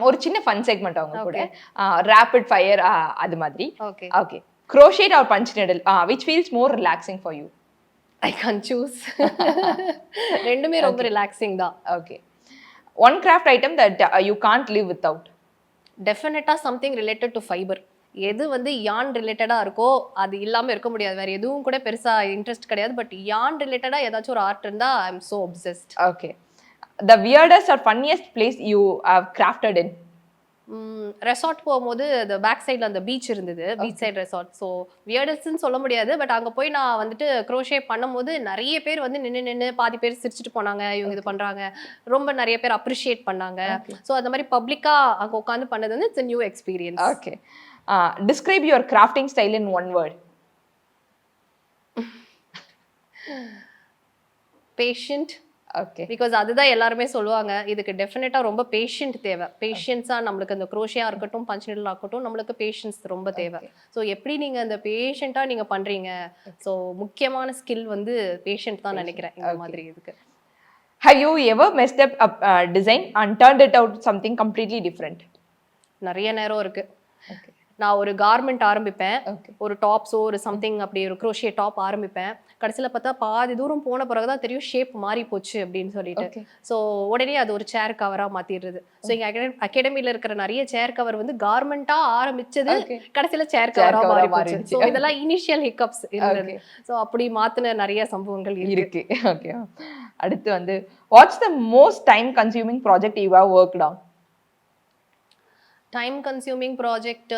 ஒரு சின்ன fun segment அவங்க கூட ரேபிட் ஃபயர் அது மாதிரி. Okay okay. crochet or punch needle which feels more relaxing for you? I can choose. ரெண்டுமே ரொம்ப ரிலாக்ஸிங் தான். Okay. one craft item that you can't live without? டெஃபினட்டா சம்திங் ரிலேட்டட் டு ஃபைபர். எது வந்து யான் ரிலேட்டடா இருக்கோ அது இல்லாம இருக்க முடியாது. வேற எதுவும் கூட பெருசா இன்ட்ரெஸ்ட் கிடையாது. பட் யான் ரிலேட்டடா ஏதாச்சும் ஒரு ஆர்ட் இருந்தா I am so obsessed. Okay. the weirdest or funniest place you have crafted in? Resort போகும்போது அந்த பேக் சைடில் அந்த பீச் இருந்தது, பீச் சைட் ரெசார்ட். ஸோ வியர்டஸ்ன்னு சொல்ல முடியாது. பட் அங்கே போய் நான் வந்துட்டு க்ரோஷே பண்ணும்போது நிறைய பேர் வந்து நின்று பாதி பேர் சிரிச்சுட்டு போனாங்க, இவங்க இது பண்ணுறாங்க, ரொம்ப நிறைய பேர் அப்ரிஷியேட் பண்ணாங்க. ஸோ அந்த மாதிரி பப்ளிக்காக அங்கே உட்காந்து பண்ணது வந்து it's new experience. Okay. Describe your crafting style in one word. Patient. Okay. Because அதுதான் எல்லாருமே சொல்லுவாங்க. இதுக்கு டெஃபினட்டா ரொம்ப பேஷண்ட் தேவை. பேஷன்ஸா நம்மளுக்கு அந்த க்ரோஷியா இருக்கட்டும், பஞ்ச் நீடில் ஆகட்டும், நம்மளுக்கு பேஷன்ஸ் ரொம்ப தேவை. ஸோ எப்படி நீங்க அந்த பேஷண்டா நீங்க பண்றீங்க. ஸோ முக்கியமான ஸ்கில் வந்து பேஷண்ட் தான் நினைக்கிறேன் இந்த மாதிரி இதுக்கு. have you ever messed up a design and turned it out something completely different? நிறைய நேரம் இருக்கு. நான் ஒரு கார்மெண்ட் ஆரம்பிப்பேன், ஒரு டாப்ஸோ ஒரு சம்திங் அப்படி ஒரு க்ரோஷே டாப் ஆரம்பிப்பேன். கடைசியில் பார்த்தா பாதி தூரம் போன பிறகுதான் தெரியும் ஷேப் மாறி போச்சு அப்படின்னு சொல்லிட்டு. ஸோ உடனே அது ஒரு சேர் கவராக மாற்றிடுறது. ஸோ எங்கள் அகாடமியில் இருக்கிற நிறைய சேர் கவர் வந்து கார்மெண்ட்டாக ஆரம்பிச்சது கடைசியில் சேர் கவராக மாறி போச்சு. ஸோ இதெல்லாம் இனிஷியல் ஹிக்கப்ஸ் இருந்தது. ஸோ அப்படி மாற்றின நிறைய சம்பவங்கள் இருக்கு. ஓகே. அடுத்து வந்து what's the most time consuming project you have worked on? Time consuming project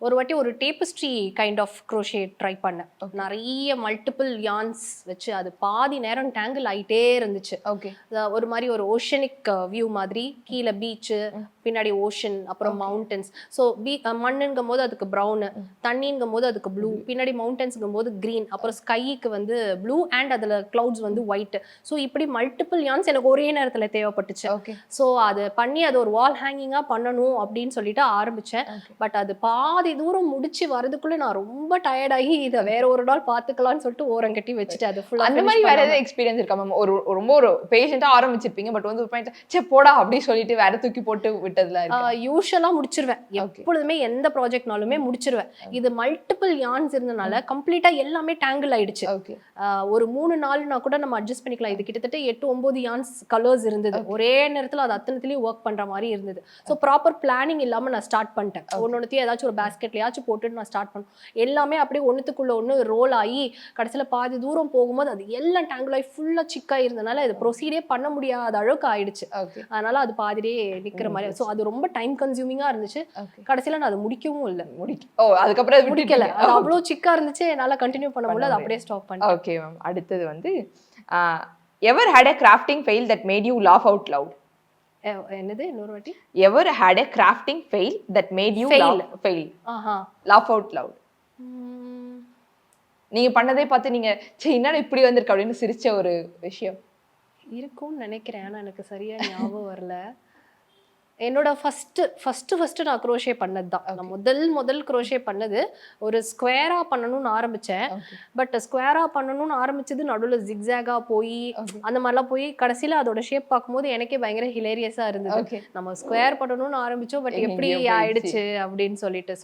ஒரு வாட்டி ஒரு டேப்பஸ்ட்ரி கைண்ட் ஆஃப் க்ரோஷே ட்ரை பண்ணேன். நிறைய மல்டிபிள் யான்ஸ் வச்சு அது பாதி நேரம் டேங்கிள் ஆகிட்டே இருந்துச்சு. ஓகே. ஒரு மாதிரி ஒரு ஓஷனிக் வியூ மாதிரி, கீழே பீச்சு, பின்னாடி ஓஷன், அப்புறம் மவுண்டன்ஸ். ஸோ மண்ணுங்கும் போது அதுக்கு ப்ரௌனு, தண்ணிங்கும் போது அதுக்கு ப்ளூ, பின்னாடி மவுண்டன்ஸுங்கும் போது க்ரீன், அப்புறம் ஸ்கைக்கு வந்து ப்ளூ அண்ட் அதில் க்ளவுட்ஸ் வந்து ஒயிட். ஸோ இப்படி மல்டிபிள் யான்ஸ் எனக்கு ஒரே நேரத்தில் தேவைப்பட்டுச்சு. ஸோ அது பண்ணி அது ஒரு வால் ஹேங்கிங்காக பண்ணணும் அப்படின்னு சொல்லிட்டு ஆரம்பிச்சேன். பட் அது பாதி தூரம் முடிச்சு வரதுக்குள்ள நான் ரொம்ப டயர்டாகி இதை வேற ஒரு நாள் பார்த்துக்கலாம்னு சொல்லிட்டு ஓரம் கட்டி வச்சுட்டு அது ஃபுல்லா. அந்த மாதிரி வேற ஏதாவது எக்ஸ்பீரியன்ஸ் இருக்கா மேம்? ஒரு ரொம்ப ஒரு பேஷண்டா ஆரம்பிச்சிருப்பீங்க, பட் வந்து ஒரு பாயிண்ட் சே போடா அப்படி சொல்லிட்டு வேற தூக்கி போட்டு விட்டதுல யூஷுவலா முடிச்சிருவேன். எப்பொழுதுமே எந்த ப்ராஜெக்ட்னாலுமே முடிச்சிருவேன். இது மல்டிபிள் யான்ஸ் இருந்தனால கம்ப்ளீட்டா எல்லாமே டேங்கிள் ஆயிடுச்சு. ஒரு 3-4 கூட நம்ம அட்ஜஸ்ட் பண்ணிக்கலாம். இது கிட்டத்தட்ட 8-9 யான்ஸ் கலர்ஸ் இருந்தது. ஒரே நேரத்தில் அது அத்தனத்துலயும் ஒர்க் பண்ற மாதிரி இருந்தது. ஸோ ப்ராப்பர் பிளானிங் இல்லாம நான் ஸ்டார்ட் பண்ணிட்டேன். ஒன்னொன்னுத்தையும் ஏதாச்சும் ஒரு பேஸ்கெட்லயாச்சும் போட்டுட்டு நான் ஸ்டார்ட் பண்ணேன். எல்லாமே அப்படியே ஒன்றுத்துக்குள்ள ஒன்று ரோல் ஆகி கடைசியில் பாதி தூரம் போகும்போது அது எல்லாம் டேங்கிள் ஆகி ஃபுல்லா சிக்கா இருந்தனால இது ப்ரொசீடே பண்ண முடியாத அளவுக்கு ஆயிடுச்சு. அதனால அது பாதியிலே நிக்கிற மாதிரி. ஸோ அது ரொம்ப டைம் கன்சியூமிங்கா இருந்துச்சு. கடைசியில் நான் அதை முடிக்கவும் இல்லை. அதுக்கப்புறம் முடிக்கல. அது அவ்வளோ சிக்கா இருந்துச்சு, என்னால கண்டினியூ பண்ண முடியல. அது அப்படியே ஸ்டாப் பண்ணேன். Okay ma'am. அடுத்தது வந்து ever had a crafting fail that made you laugh out loud? என்னது இன்னொரு வாட்டி? ever had a crafting fail that made you laugh out loud? நீங்க பண்ணதே பார்த்து நீங்க சே என்னடா இப்படி வந்திருக்கு அப்படின்னு சிரிச்ச ஒரு விஷயம் இருக்கும்னு நினைக்கிறேன். ஆனா எனக்கு சரியா ஞாபகம் வரல. என்னோட ஃபர்ஸ்ட் நான் க்ரோஷே பண்ணது தான். நான் முதல் க்ரோஷே பண்ணது ஒரு ஸ்கொயரா பண்ணணும்னு ஆரம்பிச்சேன். பட் ஸ்கொயரா பண்ணணும்னு ஆரம்பிச்சது நடுவில் ஜிக்ஸாகா போய் அந்த மாதிரிலாம் போய் கடைசியில் அதோட ஷேப் பார்க்கும்போது எனக்கே பயங்கர ஹிலேரியஸா இருந்தது. நம்ம ஸ்கொயர் பண்ணணும்னு ஆரம்பிச்சோம், பட் எப்படி ஆயிடுச்சு அப்படின்னு சொல்லிட்டு.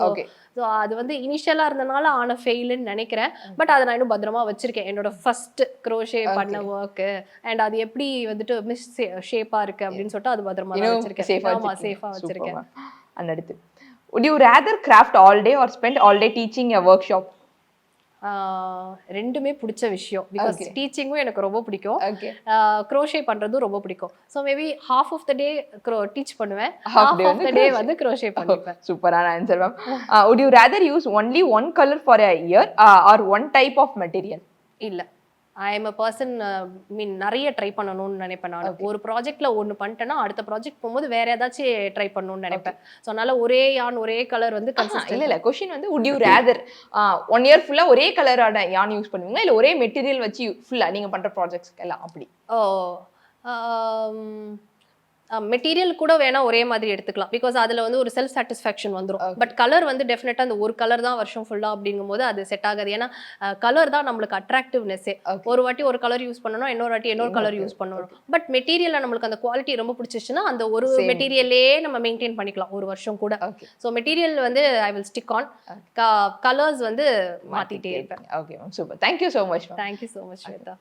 ஸோ அது வந்து இனிஷியலாக இருந்தனால ஆன ஃபெயிலுன்னு நினைக்கிறேன். பட் அதை நான் இன்னும் பத்திரமா வச்சிருக்கேன். என்னோட ஃபர்ஸ்ட் க்ரோஷே பண்ண ஒர்க்கு அண்ட் அது எப்படி வந்துட்டு மிஸ் ஷேப்பா இருக்கு அப்படின்னு சொல்லிட்டு அது பத்திரமா வச்சிருக்கேன். சேஃபா வச்சிருக்கேன். அந்த அடுத்து would you rather craft all day or spend all day teaching a workshop? ரெண்டுமே பிடிச்ச விஷயம். பிகாஸ் டீச்சிங்கும் எனக்கு ரொம்ப பிடிக்கும், க்ரோஷே பண்றதும் ரொம்ப பிடிக்கும். So maybe half of the day teach பண்ணுவேன், half of the day வந்து க்ரோஷே பண்ணுவேன். சூப்பரான answer ma'am. would you rather use only one color for a year or one type of material? இல்ல, ஐ எம் அ பர்சன் மீன் நிறைய try பண்ணணும்னு நினைப்பேன். நான் ஒரு ப்ராஜெக்ட்ல ஒன்று பண்ணிட்டேன்னா அடுத்த ப்ராஜெக்ட் போகும்போது வேற ஏதாச்சும் ட்ரை பண்ணணும்னு நினைப்பேன். ஸோ அதனால ஒரே யான் ஒரே கலர் வந்து இல்ல கொஸ்டின் வந்து would you rather 1 year ஃபுல்லா ஒரே கலரான யான் யூஸ் பண்ணுவீங்களா இல்ல ஒரே மெட்டீரியல் வச்சு ஃபுல்லா நீங்க பண்ற ப்ராஜெக்ட்ஸ்க்கு எல்லாம் அப்படி? மெட்டீரியல் கூட வேணா ஒரே மாதிரி எடுத்துக்கலாம் பிகாஸ் அதுல வந்து ஒரு செல்ஃப் சாட்டிஸ்ஃபேக்ஷன் வந்துரும் Okay. பட் கலர் வந்து டெஃபினட்டா அந்த ஒரு கலர் தான் வருஷம் ஃபுல்லா அப்படிங்கும்போது அது செட் ஆகாது ஏன்னா கலர் தான் நம்மளுக்கு அட்ராக்டிவ்னஸே Okay. ஒரு வாட்டி ஒரு கலர் யூஸ் பண்ணணும் இன்னொரு வாட்டி இன்னொரு கலர் யூஸ் பண்ணணும் பட் மெட்டீரியல்ல நம்மளுக்கு அந்த குவாலிட்டி ரொம்ப பிடிச்சிச்சுன்னா அந்த ஒரு Same. மெட்டீரியல்லே நம்ம மெயின்டைன் பண்ணிக்கலாம் ஒரு வருஷம் கூட ஓகே ஸோ மெட்டீரியல் வந்து I will stick on colours வந்து மாத்திட்டே இருப்பேன் okay ma'am super thank you so much ma'am thank you so much Shweta